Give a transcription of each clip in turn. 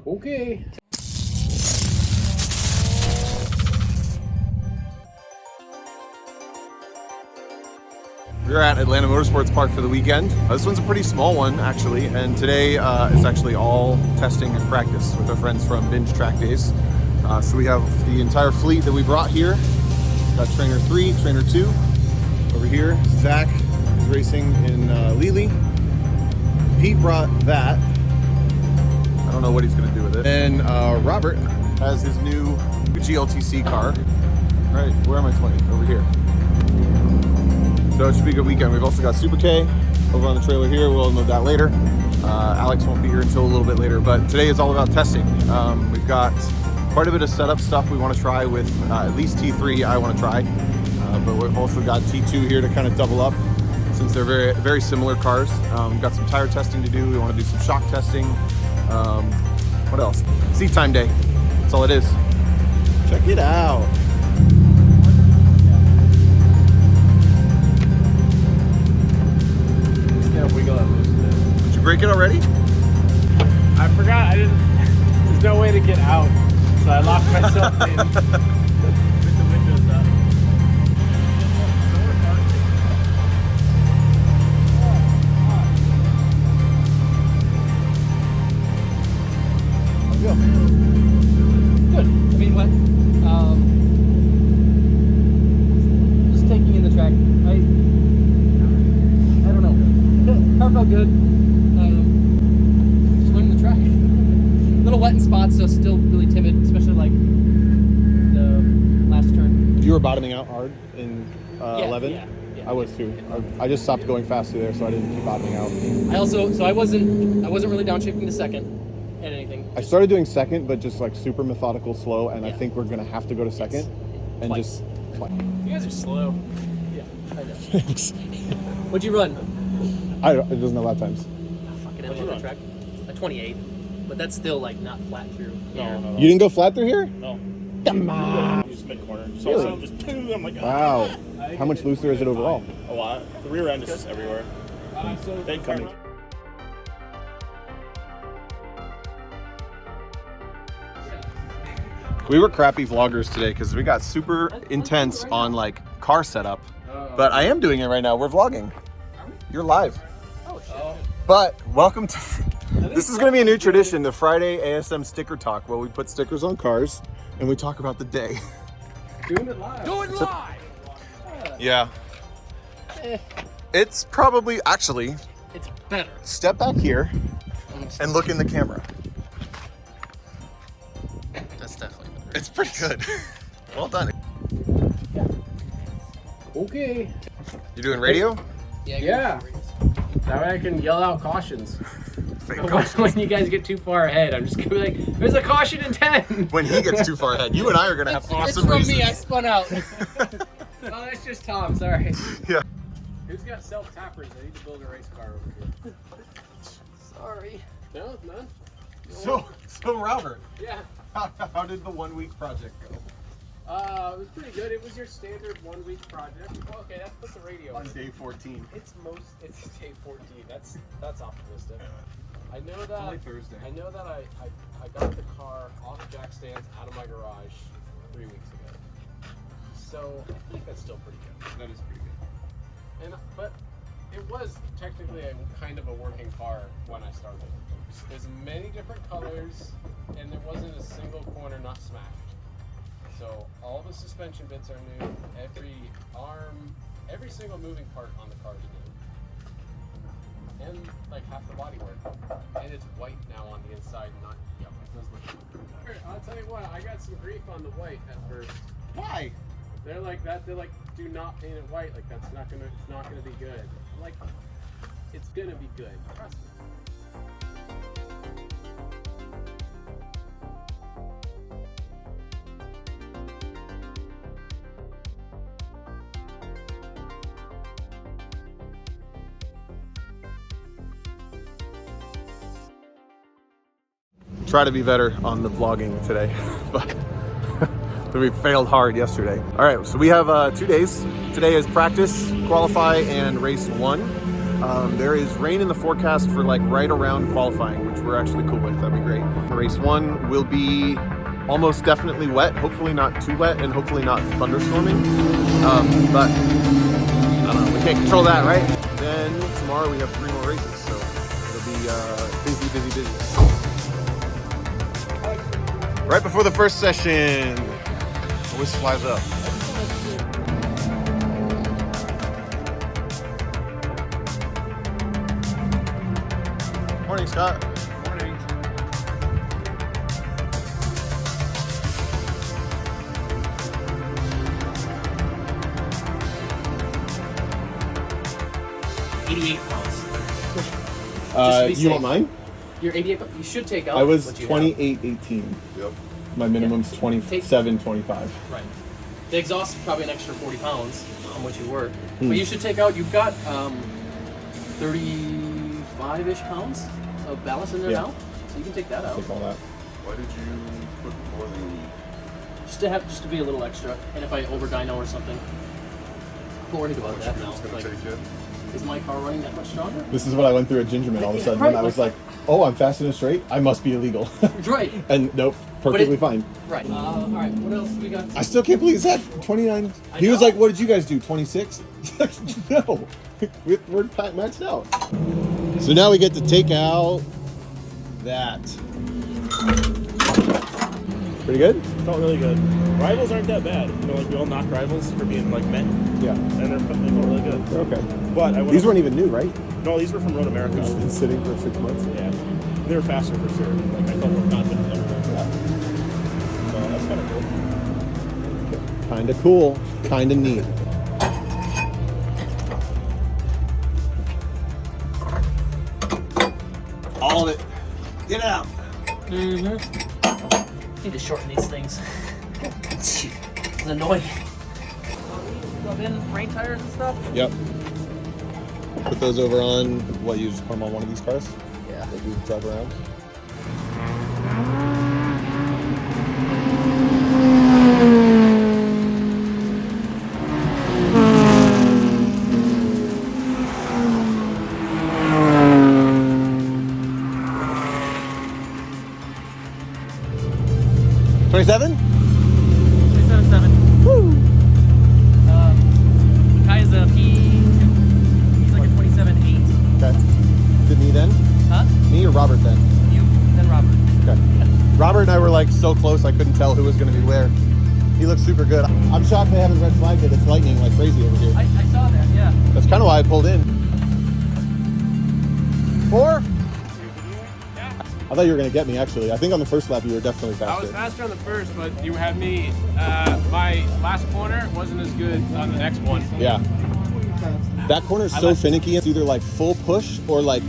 Okay. We're at Atlanta Motorsports Park for the weekend. This one's a pretty small one, actually, and today is actually all testing and practice with our friends from Binge Track Days. So we have the entire fleet that we brought here. Got Trainer 3, Trainer 2. Over here, Zach is racing in Lely. Pete brought that. I don't know what he's going to do with it. And Robert has his new GLTC car. Right, where am I pointing? Over here. So it should be a good weekend. We've also got SuperK over on the trailer here. We'll unload that later. Alex won't be here until a little bit later, but today is all about testing. We've got quite a bit of setup stuff we want to try with at least T3 I want to try. But we've also got T2 here to kind of double up since they're very, very similar cars. We've got some tire testing to do. We want to do some shock testing. What else? Seat time day. That's all it is. Check it out. Did you break it already? I forgot. I didn't. There's no way to get out, so I locked myself in with the windows up. How's it go? Good. I mean, what? Just taking in the track. I don't know. Car felt good. Just learning the track. A little wet in spots, so still really timid, especially like the last turn. You were bottoming out hard in 11? Yeah. I was too. I just stopped going fast through there, so I didn't keep bottoming out. I wasn't really downshifting to second at anything. I started doing second, but just like super methodical, slow, and I think we're gonna have to go to second and Twice. just. You guys are slow. Yeah, I know. Thanks. What'd you run? It doesn't know lap times. Fucking hell, on the track. A 28, but that's still like not flat through. No. You didn't go flat through here? No. Come on. Just mid-corner. So Really? also just boom, I'm like, Wow. How much looser is it overall? a lot. The rear end is just everywhere. Big coming. We were crappy vloggers today because we got super intense on like car setup. But I am doing it right now. We're vlogging. You're live. Oh shit. But welcome to. This is going to be a new tradition, the Friday ASM sticker talk, where we put stickers on cars and we talk about the day. Doing it live. Do it live. Yeah. It's probably, actually, It's better. step back here and look in the camera. That's definitely better. It's pretty good. Well done. Okay. You doing radio? Yeah. That way I can yell out cautions. Fake When cautions. you guys get too far ahead, I'm just gonna be like, "There's a caution in 10." When he gets too far ahead, you and I are going to have awesome It's from races. me. I spun out. Oh, that's just Tom. Sorry. Yeah. Who's got self-tappers? I need to build a race car over here. Sorry. No, none. So Robert, Yeah. how did the 1 week project go? It was pretty good. It was your standard 1 week project. Okay, that's put the radio On in. day 14. It's day 14. That's optimistic. I know that. only Thursday. I know that I got the car off jack stands out of my garage 3 weeks ago. So I think that's still pretty good. That is pretty good. But it was technically a kind of a working car when I started. There's many different colors, and there wasn't a single corner not smashed. So all the suspension bits are new. Every arm, every single moving part on the car is new, and like half the bodywork. And it's white now on the inside, not yellow. It does look good. I'll tell you what, I got some grief on the white at first. Why? They're like that. They're like, do not paint it white. Like it's not gonna be good. I'm like, it's gonna be good. Trust me. Try to be better on the vlogging today, but we failed hard yesterday. All right, so we have 2 days. Today is practice, qualify, and race 1. There is rain in the forecast for like right around qualifying, which we're actually cool with. That'd be great. Race 1 will be almost definitely wet, hopefully not too wet, and hopefully not thunderstorming. But I don't know, we can't control that, right? Then tomorrow we have 3 more races, so it'll be busy. Right before the first session, the whisk flies up. Morning, Scott. Morning. £88. You want mine? You're 88. You should take out. I was what you 28.18. Yep. My minimum's 27.25. Right. The exhaust is probably an extra 40 pounds on what you work. But you should take out, you've got 35-ish pounds of ballast in there now. So you can take that out. Take all that. Why did you put more than you need? Just to be a little extra. And if I over dyno or something. I'm worried about that now. It's gonna Like, take it. is my car running that much stronger? This is what I went through at Gingerman all of a sudden. Right, And I was like, oh, I'm fast and straight. I must be illegal. Right. And nope, perfectly fine. Right. All right. What else we got? I still can't believe Zach, 29. I He was know. like, what did you guys do, 26? No, we're maxed out. So now we get to take out that. Pretty good? Felt really good. Rivals aren't that bad. You know, like we all knock rivals for being like men, Yeah. and they felt really good. They're okay. But These weren't even new, right? No, these were from Road America. They've just been sitting for 6 months. Yeah, they were faster for sure. Like I felt more confident than everyone. So that's kind of cool. Kinda cool, kinda neat. All of it. Get out. Need to shorten these things. It's annoying. Rub in rain tires and stuff? Yep. Put those over on, what, you just put them on one of these cars? Yeah. That you drive around? $27? 27.7. Woo! Micaiah's a P2. He's like a 27.8. Okay. Is it me then? Huh? Me or Robert then? You, then Robert. Okay. Robert and I were like so close I couldn't tell who was going to be where. He looks super good. I'm shocked they haven't red flagged it. It's lightning like crazy over here. I saw that, yeah. That's kind of why I pulled in. 4? I thought you were going to get me actually. I think on the first lap you were definitely I was faster. faster on the first, but you had me. My last corner wasn't as good on the next one. Yeah. That corner is I so like- finicky. It's either like full push or like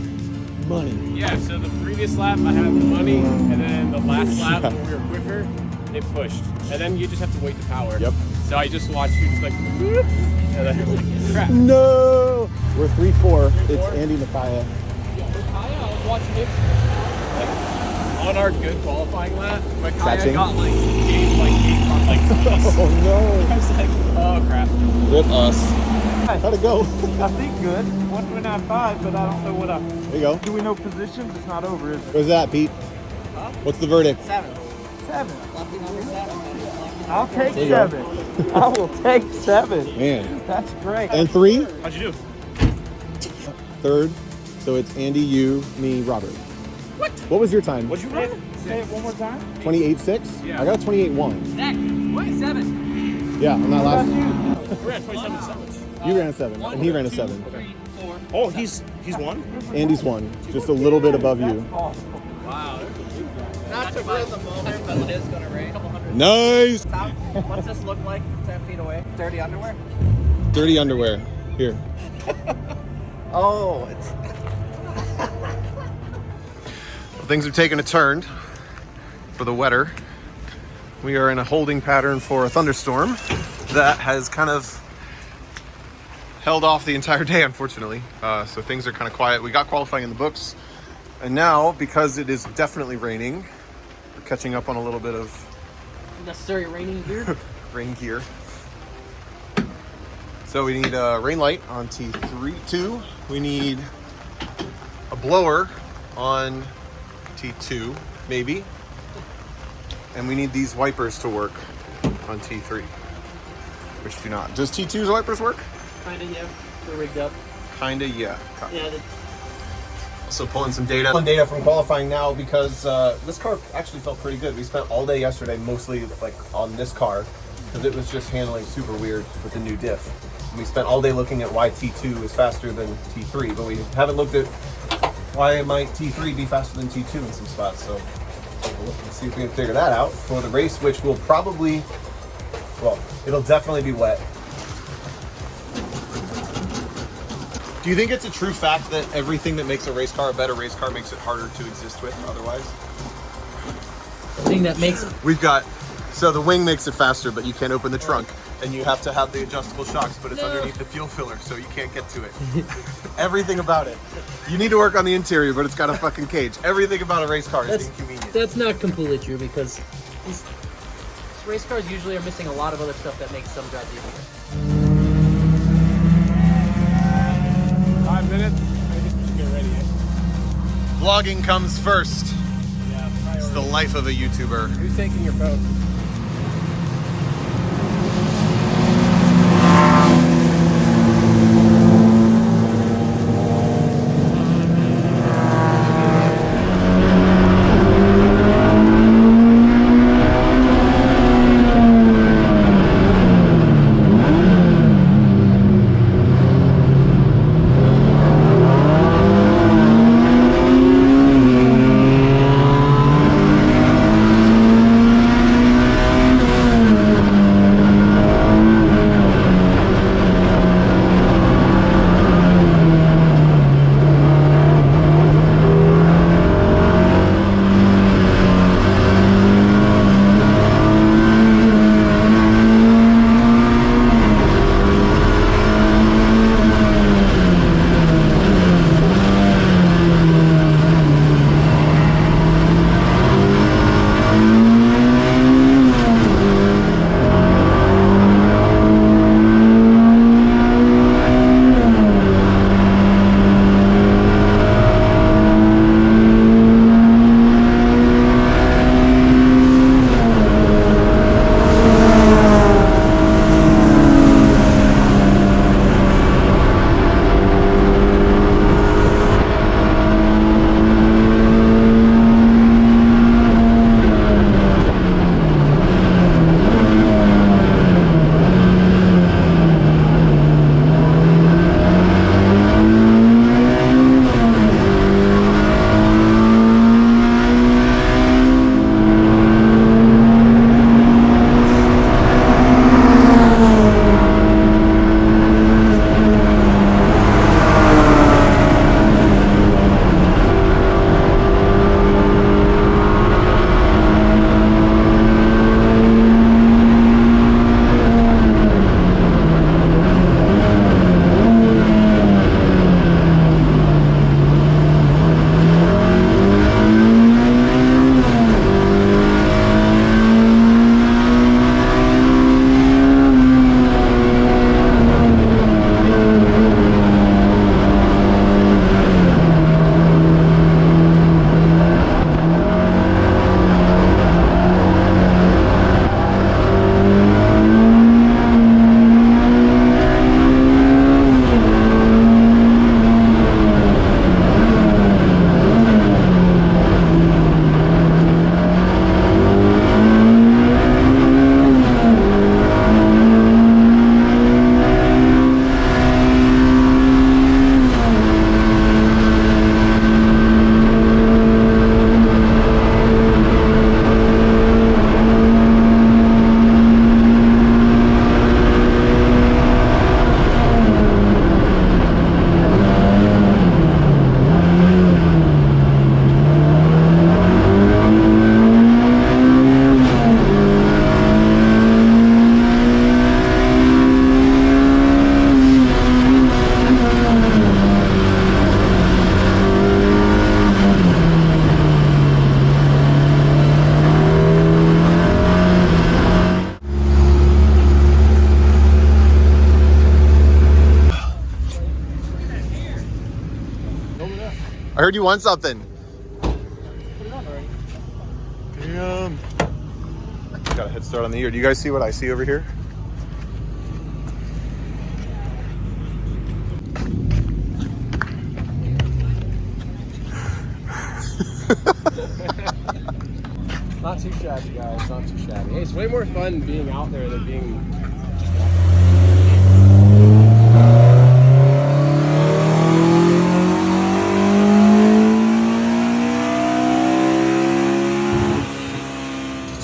money. Yeah, so the previous lap I had the money, and then the last lap when we were quicker, it pushed. And then you just have to wait the power. Yep. So I just watched you just like, whoop, and then it was like, crap. No! We're 3-4. It's 3-4? Andy Micaiah. I was watching him. Like, on our good qualifying lap, Micaiah Catching? got like 8 front legs on us. Oh no! I was like, oh crap. Rip us. How'd it go? I think good. 1.95, but I don't know what I. There you go. Do we know positions? It's not over, is it? What's that, Pete? Huh? What's the verdict? 7. I'll take There you go. 7. I will take 7. Man. That's great. And 3? How'd you do? Third. So it's Andy, you, me, Robert. What was your time? What'd you run? Say it one more time. 28.6? Yeah. I got a 28.1. Zach, 27. Yeah, on that last. We're at 27.7. You ran a 7, and he ran a 7. 3, 4. Oh, he's won. Andy's 1, just a little bit above you. Wow. Not to ruin the moment, but it is going to rain. Nice! What's this look like 10 feet away? Dirty underwear? Dirty underwear. Here. Oh, it's... Things have taken a turn for the wetter. We are in a holding pattern for a thunderstorm that has kind of held off the entire day, unfortunately. So things are kind of quiet. We got qualifying in the books. And now, because it is definitely raining, we're catching up on a little bit of Necessary raining gear. rain gear. So we need a rain light on T2, We need a blower on T2, maybe. And we need these wipers to work on T3, which do not. Does T2's wipers work? Kinda, yeah. They're rigged up. Kinda, yeah. Yeah. Also pulling some data. Data from qualifying now because this car actually felt pretty good. We spent all day yesterday mostly like on this car because it was just handling super weird with the new diff. And we spent all day looking at why T2 is faster than T3, but we haven't looked at why might T3 be faster than T2 in some spots. So we'll look and see if we can figure that out for the race, which will probably, well, it'll definitely be wet. Do you think it's a true fact that everything that makes a race car a better race car makes it harder to exist with otherwise? The thing that makes We've got, so the wing makes it faster, but you can't open the trunk, and you have to have the adjustable shocks, but it's underneath the fuel filler, so you can't get to it. Everything about it. You need to work on the interior, but it's got a fucking cage. Everything about a race car is inconvenient. That's not completely true because these race cars usually are missing a lot of other stuff that makes some drives easier. 5 minutes. I guess we should get ready. Vlogging comes first. Yeah, It's the life of a YouTuber. Who's taking your phone? heard you want something. Put it on already. Damn. Got a head start on the year. Do you guys see what I see over here? Not too shabby, guys. Not too shabby. Hey, it's way more fun being out there than being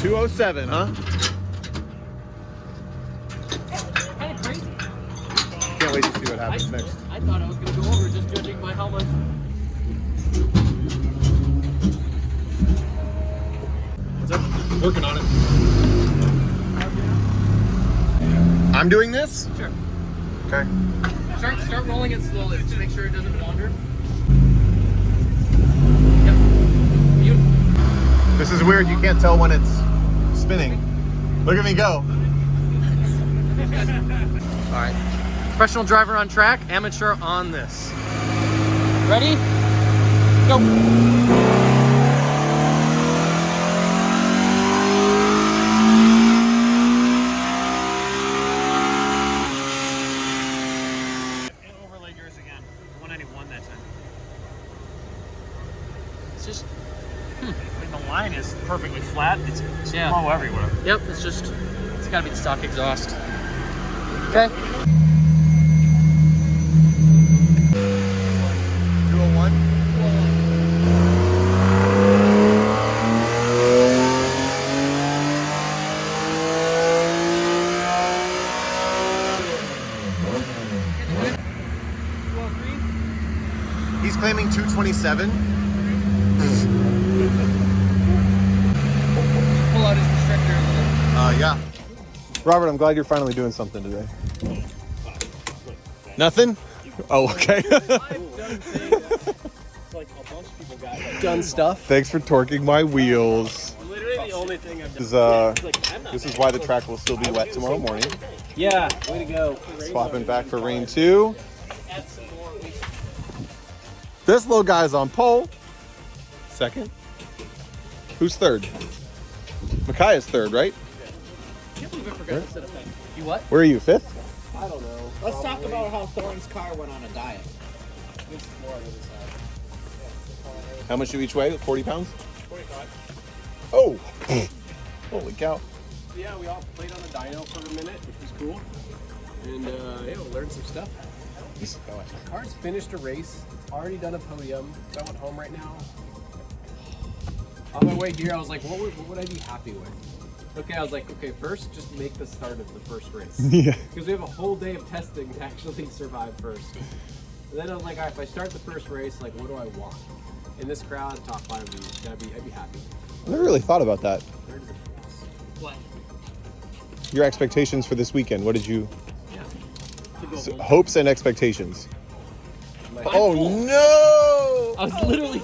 just .207, huh? Kind of crazy. Can't wait to see what happens next. I thought I was going to go over just judging by how much. What's up? Working on it. I'm doing this? Sure. Okay. Start rolling it slowly. Just make sure it doesn't wander. Yep. Beautiful. This is weird. You can't tell when it's spinning. Look at me go. All right. Professional driver on track, amateur on this. Ready? Go. 191 that time. It's just, I mean, the line is perfectly flat. It's Yeah. slow everywhere. yep, it's gotta be the stock exhaust. Okay. 201. He's claiming 227. Pull out his restrictor a little. Yeah. Robert, I'm glad you're finally doing something today. Nothing? Oh, okay. Done stuff. Thanks for torquing my wheels. Literally the only thing I've done. This is why the track will still be wet tomorrow morning. Yeah, way to go. Swapping back for rain 2. This little guy's on pole. Second. Who's third? Micaiah's third, right? I can't believe I forgot to set up that. You what? Where are you, fifth? I don't know. Let's talk about how Thorne's car went on a diet. This is more on the other side. How much do each weigh? 40 pounds? 45. Oh! Holy cow. Yeah, we all played on the dyno for a minute, which was cool. And yeah, we learned some stuff. The car's finished a race. It's already done a podium. So I went home right now. On my way here, I was like, what would I be happy with? Okay, I was like, okay, first, just make the start of the first race. Yeah. Because we have a whole day of testing to actually survive first. And then I was like, all right, if I start the first race, like, what do I want? In this crowd, top 5 of these, I'd be happy. I never really thought about that. Third is a plus. What? Your expectations for this weekend, what did you... Yeah. hopes and expectations. Like, Oh no! I was literally. you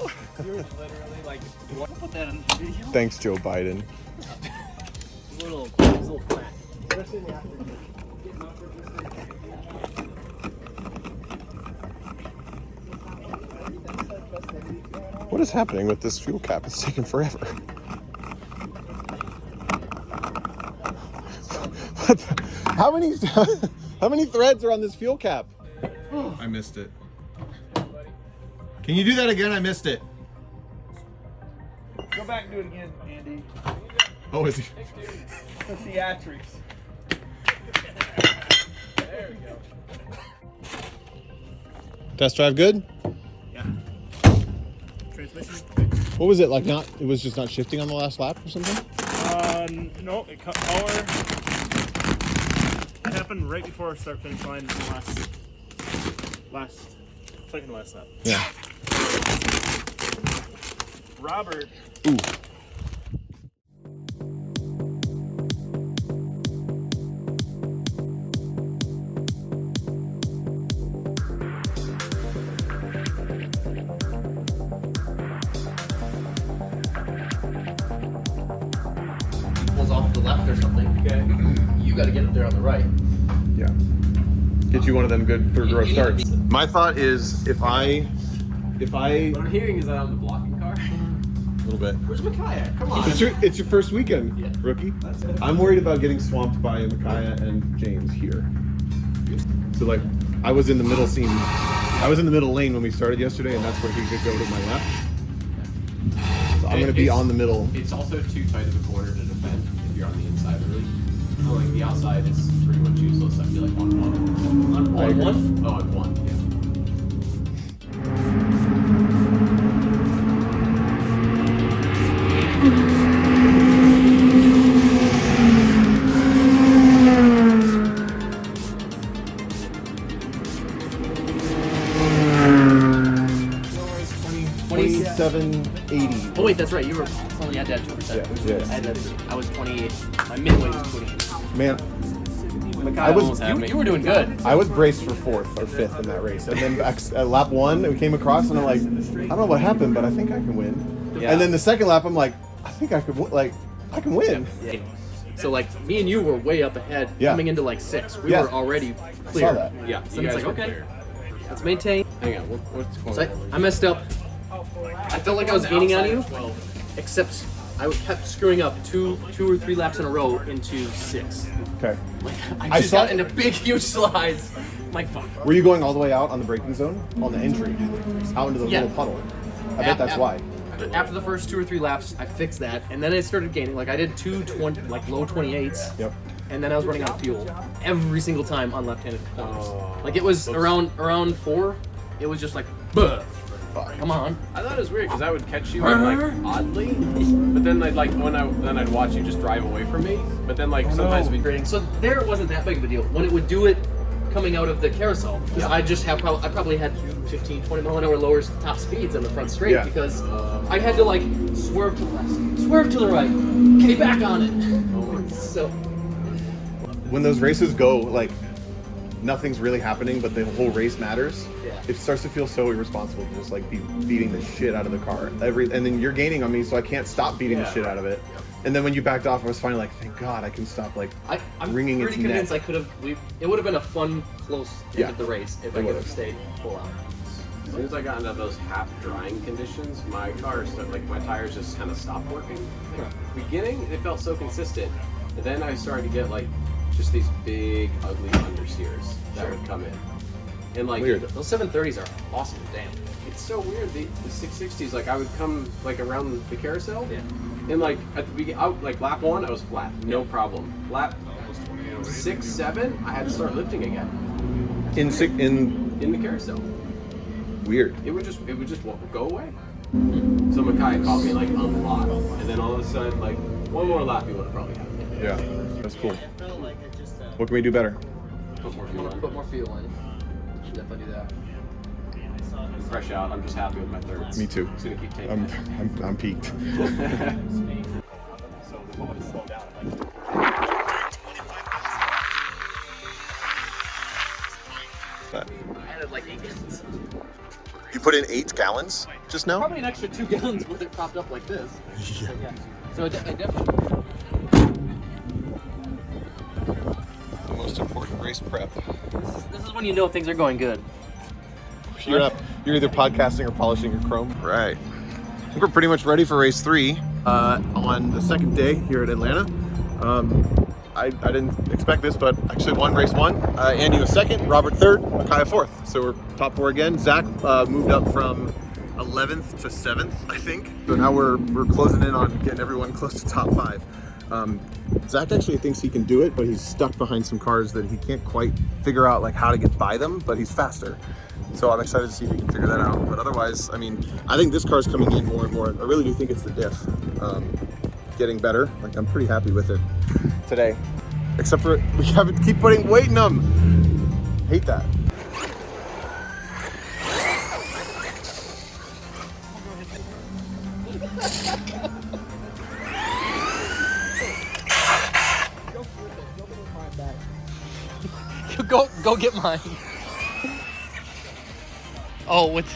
were literally like, what? Put that in the video. Thanks, Joe Biden. His little plant. Especially in the afternoon. Getting off for this What is happening with this fuel cap? It's taking forever. What the- how many threads are on this fuel cap? I missed it. Can you do that again? I missed it. Go back and do it again, Andy. Oh, is he? The theatrics. There we go. Test drive good? Yeah. Transmission? What was it like? Not? It was just not shifting on the last lap or something? No, it cut power. It happened right before our start finish line in the second last lap. Yeah. Robert. Ooh. Pulls off the left or something. Okay. You got to get up there on the right. Yeah. Get you one of them good third row You need to starts. My thought is if I if I What I'm hearing is that I'm the blocking car. a little bit. Where's Micaiah? Come on. It's your first weekend, Yeah. rookie. I'm worried about getting swamped by Micaiah and James here. So like, I was in the middle seam. I was in the middle lane when we started yesterday, and that's where he could go to my left. So I'm going to be on the middle. It's also too tight of a corner to defend if you're on the inside, really. So like the outside is pretty much useless. I feel like on one. On one? Oh, on one. Yeah. $27.80. Oh wait, that's right. You were only had that 2%. Yeah. I was 28. My midway was 28. Man, I was. You were doing good. I was braced for 4th or 5th in that race, and then at lap 1 we came across, and I'm like, I don't know what happened, but I think I can win. Yeah. And then the second lap, I'm like, I think I could, I can win. Yeah. So like me and you were way up ahead, Yeah. coming into like 6. We Yeah. were already I clear. saw that. Yeah. So you it's guys like were okay, clear. let's maintain. Hang on. What's going So on? I messed up. I felt like I was gaining on you, except I kept screwing up two or three laps in a row into 6. Okay. Like I I just saw- got into big, huge slides. I'm like fuck. Were you going all the way out on the braking zone on the entry, out into the Yeah. little puddle? I bet that's why. After the first 2 or 3 laps, I fixed that, and then I started gaining. Like I did 220, like low 28s. Yep. And then I was running out of fuel every single time on left-handed corners. Oh. Like it was around 4, it was just like, Buh. Come on. I thought it was weird because I would catch you like oddly, but then I'd like then I'd watch you just drive away from me. But then like sometimes we Grading. So there it wasn't that big of a deal. When it would do it coming out of the carousel, because Yeah. I probably had 15, 20 mile an hour lower top speeds on the front straight Yeah. because I had to like swerve to the left, swerve to the right, get back on it. So When those races go, like, nothing's really happening, but the whole race matters. Yeah. It starts to feel so irresponsible to just like be beating the shit out of the car. And then you're gaining on me, so I can't stop beating the Yeah. shit out of it. And then when you backed off, I was finally like, thank God I can stop like I'm wringing its pretty convinced neck. I could have. It would have been a fun, close end Yeah. of the race if It I could would've. have stayed full out. As soon as I got into those half drying conditions, my car like my tires just kind of stopped working. Like, beginning, it felt so consistent, and then I started to get like just these big, ugly understeers that would come in, and like Weird. Those 730s are awesome. Damn. it's so weird. The 660s, like I would come like around the carousel, Yeah. and like at the beginning, out like lap 1, I was flat, no problem. Lap 6, 7, I had to start lifting again In in the carousel. weird. It would just go away. So Micaiah caught me like on the lot, and then all of a sudden, like one more lap, he would have probably had it. Yeah, that's cool. What can we do better? Put more fuel Put more fuel in. Should definitely do that. in. Fresh out. I'm just happy with my thirds. Me too. Just gonna keep taking. I'm peaked. So the moment to slow down. I added like 8 gallons. You put in 8 gallons just now? Probably an extra 2 gallons with it propped up like this. Yeah. So I definitely. The most important race prep. This is when you know things are going good. You're either podcasting or polishing your chrome. Right. I think we're pretty much ready for race 3 on the second day here at Atlanta. I didn't expect this, but actually won race 1. Andy was 2nd, Robert 3rd, Micaiah 4th. So we're top 4 again. Zac moved up from 11th to 7th, I think. So now we're closing in on getting everyone close to top 5. Zac actually thinks he can do it, but he's stuck behind some cars that he can't quite figure out like how to get by them, but he's faster. So I'm excited to see if he can figure that out. But otherwise, I mean, I think this car's coming in more and more. I really do think it's the diff getting better. Like, I'm pretty happy with it today. Except for we have to keep putting weight in them. Hate that. Go get mine. Oh, with.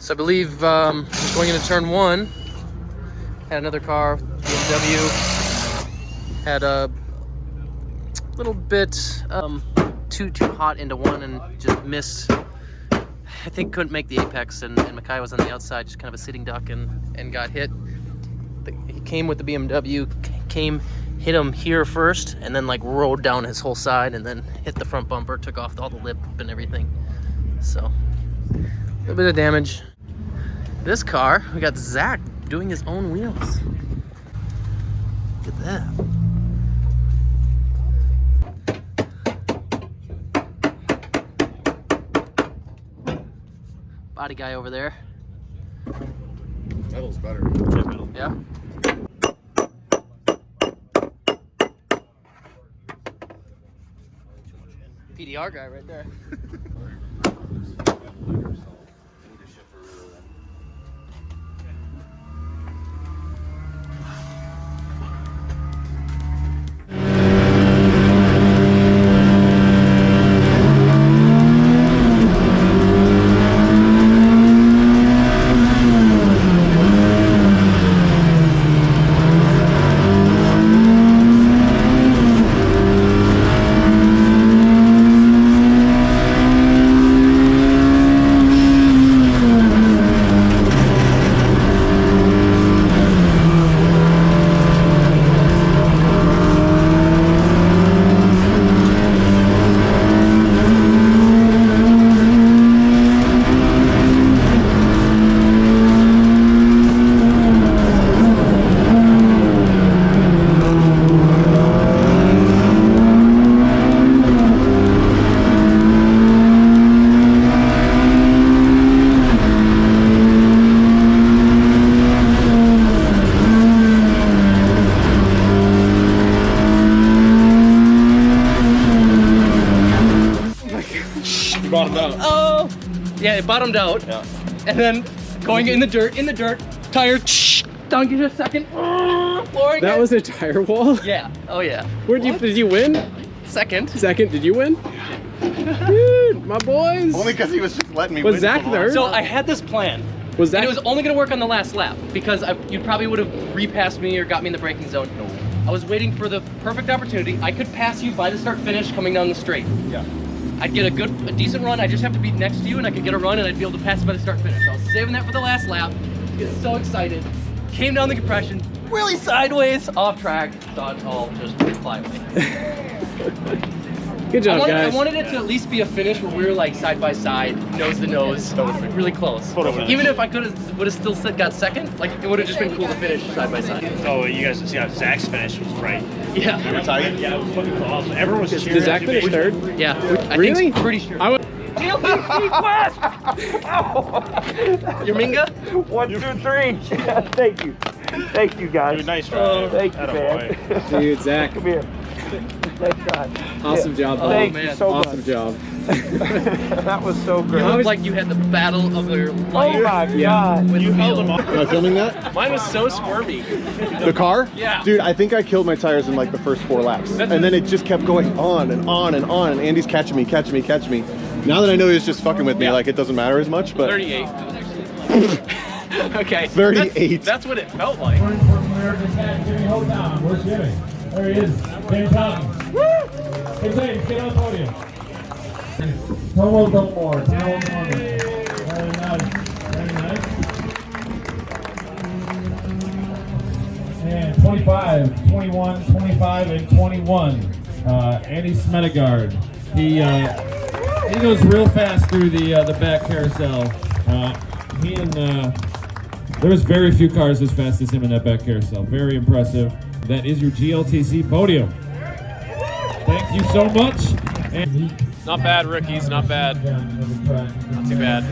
So I believe just going into turn 1, had another car, BMW, had a little bit too hot into one and just missed. I think couldn't make the apex, and Micaiah was on the outside, just kind of a sitting duck, and got hit. He came with the BMW, hit him here first, and then like rolled down his whole side, and then hit the front bumper, took off all the lip and everything. So a little bit of damage. This car, we got Zac doing his own wheels. Look at that. Body guy over there. Metal's better. Yeah. PDR guy right there. Bottomed out. Oh, yeah, it bottomed out. Yeah. And then going in the dirt, tire, down, give it a second. Flooring That it. was a tire wall? Yeah, oh yeah. Did you win? Second. Second, did you win? Dude, my boys. Only because he was just letting me win. Was Zac third? So I had this plan. Was Zac? And it was only gonna work on the last lap because you probably would have repassed me or got me in the braking zone. No. I was waiting for the perfect opportunity. I could pass you by the start finish coming down the straight. Yeah. I'd get a decent run. I just have to be next to you, and I could get a run, and I'd be able to pass you by the start finish. I was saving that for the last lap. Get so excited. Came down the compression, really sideways, off track. Saw it all just fly away. Good job, guys. I wanted it to at least be a finish where we were like side by side, nose to nose, really close. Even if I would have still got second, like it would have just been cool to finish side by side. Oh, you guys see how Zach's finish was right. Yeah. You were tight? Yeah, it was fucking awesome. Everyone was cheering. Did Zac finish third? Yeah. I Really? think so, pretty sure. GLTC Quest! Your Minga? 1, 2, 3. Yeah, thank you. Thank you, guys. Dude, nice try. Thank you, man. Dude, Zac. Come here. Thanks, God. Awesome job, buddy. Thank man. you so Awesome much. job. That was so You great. looked like you had the battle of your life. Oh my Yeah. God. With You the held wheel. them off. Am I filming that? Mine was so squirmy. The car? Yeah. Dude, I think I killed my tires in like the first 4 laps. And then it just kept going on and on and on. And Andy's catching me. Now that I know he's just fucking with me, like it doesn't matter as much, but 38. Okay. 38. That's what it felt like. From America's hat, Jimmy, hold down. Where's Jimmy? There he is. Jimmy Totten. Hey, James, get on the podium. Tomo Gilmore. Very nice. Very nice. And 25, 21, 25, and 21. Andy Smedegard. He goes real fast through the back carousel. There's very few cars as fast as him in that back carousel. Very impressive. That is your GLTC podium. Thank you so much. And Not bad, rookies. Not bad. Not too bad. I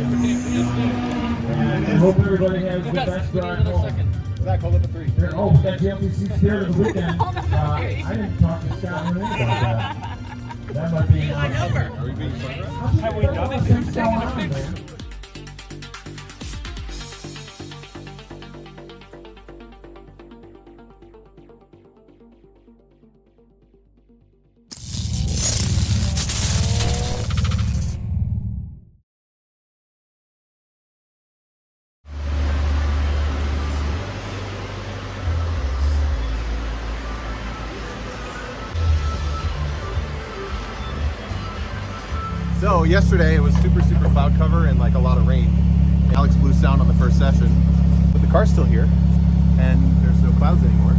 hope everybody has the best drive home. Zach, hold up a 3. Oh, we got GLTC Spirit of the Weekend. I didn't talk to Scott or anything about that. That might be an Are we being photographed? Have we done it? So yesterday it was super cloud cover and like a lot of rain. Alex blew sound on the first session, but the car's still here and there's no clouds anymore.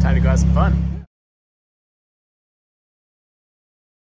Time to go have some fun.